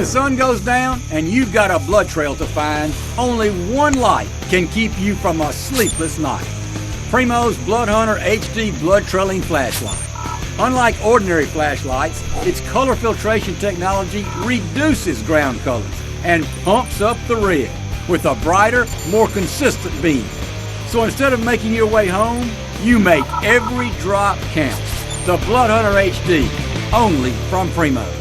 sun goes down and you've got a blood trail to find, only one light can keep you from a sleepless night. PRIMOS Bloodhunter HD blood trailing flashlight. Unlike ordinary flashlights, its color filtration technology reduces ground colors and pumps up the red with a brighter, more consistent beam. So instead of making your way home, you make every drop count. The Bloodhunter HD, only from PRIMOS.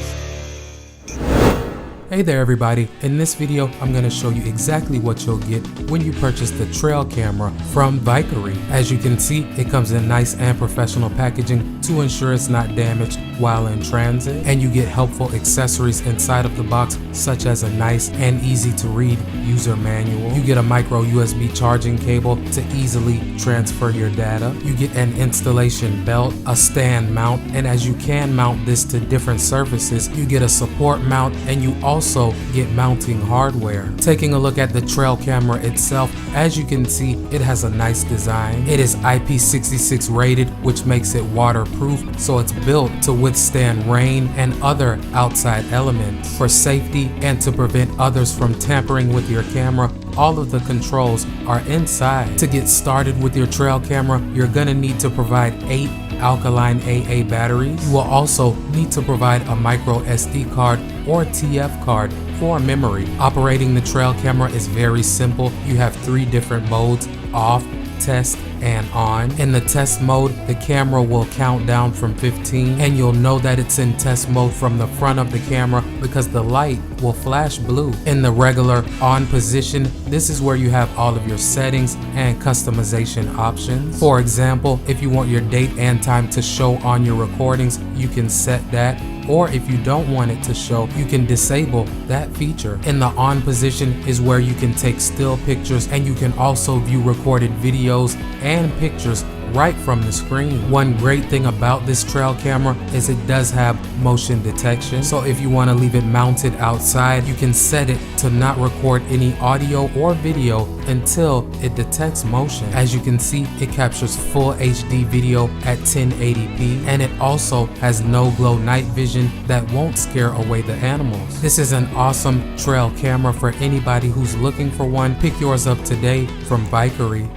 Hey there everybody, in this video I'm going to show you exactly what you'll get when you purchase the trail camera from Realtree. As you can see, it comes in nice and professional packaging to ensure it's not damaged while in transit, and you get helpful accessories inside of the box such as a nice and easy to read user manual. You get a micro USB charging cable to easily transfer your data. You get an installation belt, a stand mount, and as you can mount this to different surfaces, you get a support mount and you also get mounting hardware. Taking a look at the trail camera itself, as you can see, it has a nice design. It is IP66 rated, which makes it waterproof, so it's built to withstand rain and other outside elements. For safety and to prevent others from tampering with your camera, all of the controls are inside. To get started with your trail camera, you're gonna need to provide 8 alkaline AA batteries. You will also need to provide a micro SD card or TF card for memory. Operating the trail camera is very simple. You have 3 different modes: off, test, and on. In the test mode, the camera will count down from 15, and you'll know that it's in test mode from the front of the camera because the light will flash blue. In the regular on position, this is where you have all of your settings and customization options. For example, if you want your date and time to show on your recordings, you can set that. Or if you don't want it to show, you can disable that feature. In the on position is where you can take still pictures, and you can also view recorded videos and pictures right from the screen. One great thing about this trail camera is it does have motion detection. So if you want to leave it mounted outside, you can set it to not record any audio or video until it detects motion. As you can see, it captures full HD video at 1080p, and it also has no glow night vision that won't scare away the animals. This is an awesome trail camera for anybody who's looking for one. Pick yours up today from Realtree.